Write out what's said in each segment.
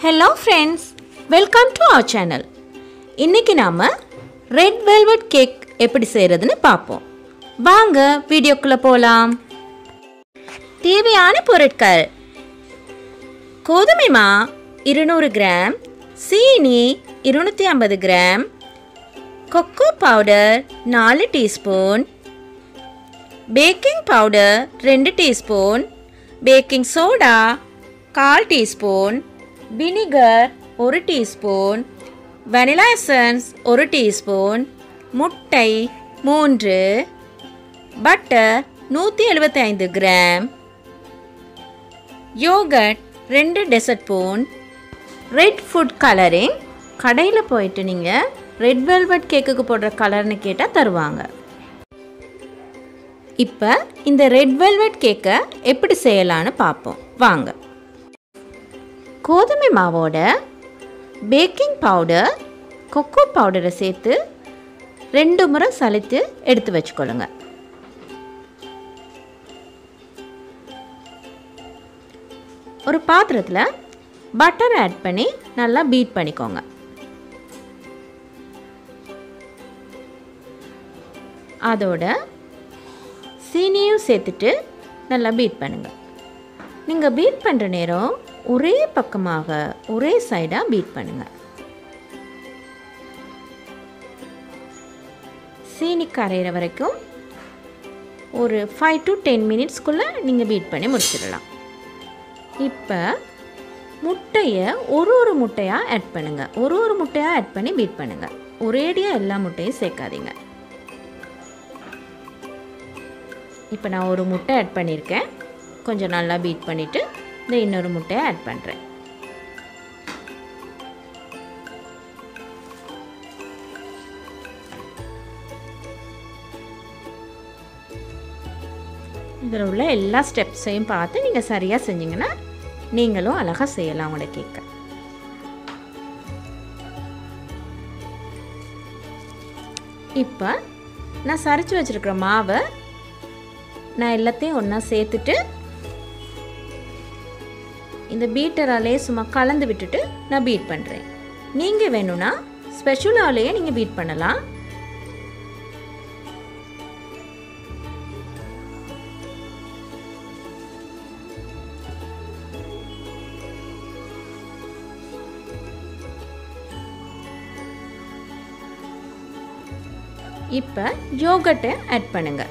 Hello friends, welcome to our channel. இன்னைக்கு நாம red velvet cake எப்படி செய்யறதுன்னு பாப்போம். வாங்க வீடியோக்குள்ள போலாம். தேவையான பொருட்கள்: கோதுமை மா 200 கிராம், சீனி 250 gram, cocoa powder 4 teaspoon, baking powder 2 teaspoon, baking soda 1/4 teaspoon, vinegar 1 teaspoon, vanilla essence 1 teaspoon, முட்டை 3, butter 175 gram, yogurt 2 dessert spoon. Red food colouring கடையில் போயிட்டு நீங்கள் ரெட் வெல்வெட் கேக்குக்கு போடுற கலர்னு கேட்டால் தருவாங்க. இப்போ இந்த ரெட் வெல்வெட் கேக்கை எப்படி செய்யலான்னு பார்ப்போம் வாங்க. கோதுமை மாவோட பேக்கிங் பவுடர், கொக்கோ பவுடரை சேர்த்து 2 முறை சலித்து எடுத்து வச்சுக்கொள்ளுங்க. ஒரு பாத்திரத்தில் பட்டர் ஆட் பண்ணி நல்லா பீட் பண்ணிக்கோங்க. அதோட சீனியும் சேர்த்துட்டு நல்லா பீட் பண்ணுங்க. நீங்கள் பீட் பண்ணுற நேரம் ஒரே பக்கமாக ஒரே சைடாக பீட் பண்ணுங்க. சீனி கரையிற வரைக்கும் ஒரு 5 to 10 மினிட்ஸ்க்குள்ளே நீங்கள் பீட் பண்ணி முடிச்சிடலாம். இப்போ முட்டையை ஒரு முட்டையாக ஆட் பண்ணுங்கள். ஒரு முட்டையாக ஆட் பண்ணி பீட் பண்ணுங்கள். ஒரேடியாக எல்லா முட்டையும் சேர்க்காதீங்க. இப்போ நான் ஒரு முட்டை ஆட் பண்ணியிருக்கேன். கொஞ்சம் நல்லா பீட் பண்ணிவிட்டு இந்த இன்னொரு முட்டையை ஆட் பண்ணுறேன். இதில் உள்ள எல்லா ஸ்டெப்ஸையும் பார்த்து நீங்கள் சரியாக செஞ்சீங்கன்னா நீங்களும் அழகாக செய்யலாம் உங்களோட கேக்கை. இப்போ நான் சரித்து வச்சுருக்கிற மாவை நான் எல்லாத்தையும் ஒன்றா சேர்த்துட்டு இந்த பீட்டராலே சும்மா கலந்து விட்டுட்டு நான் பீட் பண்ணுறேன். நீங்கள் வேணும்னா ஸ்பெஷலாலேயே நீங்கள் பீட் பண்ணலாம். இப்போ யோகர்ட்டை ஆட் பண்ணுங்க.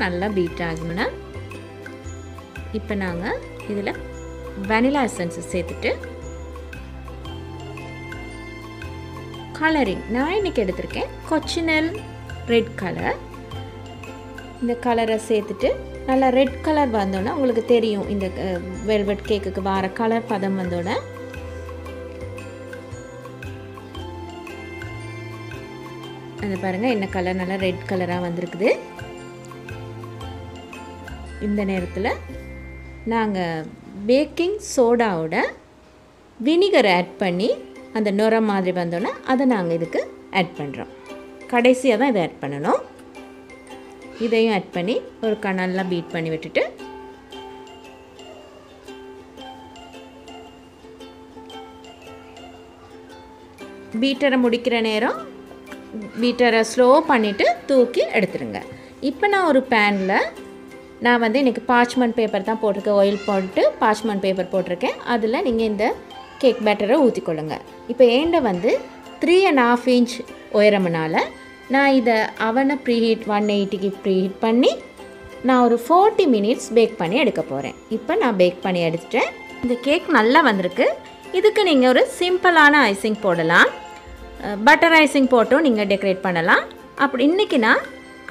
நல்லா பீட் ஆகும்னா இப்போ நாங்கள் இதில் வெனிலா எசன்ஸ் சேர்த்துட்டு கலரிங் நான் இன்றைக்கி எடுத்திருக்கேன் கொச்சினல் ரெட் கலர். இந்த கலரை சேர்த்துட்டு நல்லா ரெட் கலர் வந்தோன்னே உங்களுக்கு தெரியும் இந்த வெல்வெட் கேக்குக்கு வர கலர் பதம் வந்தோடனே அது பாருங்கள் என்ன கலர் நல்லா ரெட் கலராக வந்திருக்குது. இந்த நேரத்தில் நாங்கள் பேக்கிங் சோடாவோட வினிகர் ஆட் பண்ணி அந்த நுர மாதிரி வந்தோன்னே அதை நாங்கள் இதுக்கு ஆட் பண்ணுறோம். கடைசியாக தான் இதை ஆட் பண்ணணும். இதையும் ஆட் பண்ணி ஒரு நல்லா பீட் பண்ணி விட்டுட்டு பீட்டரை முடிக்கிற நேரம் பீட்டரை ஸ்லோ பண்ணிவிட்டு தூக்கி எடுத்துருங்க. இப்போ நான் ஒரு பேனில் நான் வந்து இன்றைக்கி பார்ச்மெண்ட் பேப்பர் தான் போட்டிருக்கேன். ஆயில் போட்டு பார்ச்மெண்ட் பேப்பர் போட்டிருக்கேன். அதில் நீங்கள் இந்த கேக் பேட்டரை ஊற்றிக்கொள்ளுங்க. இப்போ ஏண்ட வந்து 3.5 இன்ச் உயரம்னால நான் இதை அவனை ப்ரீஹீட் 180க்கு ப்ரீஹீட் பண்ணி நான் ஒரு 40 மினிட்ஸ் பேக் பண்ணி எடுக்க போகிறேன். இப்போ நான் பேக் பண்ணி எடுத்துட்டேன். இந்த கேக் நல்லா வந்திருக்கு. இதுக்கு நீங்கள் ஒரு சிம்பிளான ஐசிங் போடலாம். பட்டர் ஐசிங் போட்டும் நீங்கள் டெக்கரேட் பண்ணலாம். அப்படி இன்றைக்கி நான்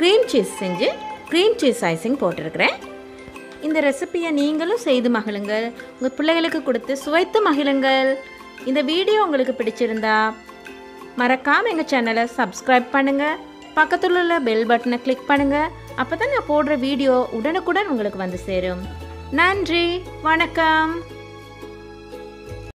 க்ரீம் சீஸ் செஞ்சு க்ரீம் சீஸ் ஐசிங் போட்டிருக்கிறேன். இந்த ரெசிபியை நீங்களும் செய்து மகிழுங்கள். உங்கள் பிள்ளைகளுக்கு கொடுத்து சுவைத்து மகிழுங்கள். இந்த வீடியோ உங்களுக்கு பிடிச்சிருந்தா மறக்காமல் எங்கள் சேனலை சப்ஸ்கிரைப் பண்ணுங்கள். பக்கத்தில் உள்ள பெல் பட்டனை கிளிக் பண்ணுங்கள். அப்போ தான் நான் போடுற வீடியோ உடனுக்குடன் உங்களுக்கு வந்து சேரும். நன்றி, வணக்கம்.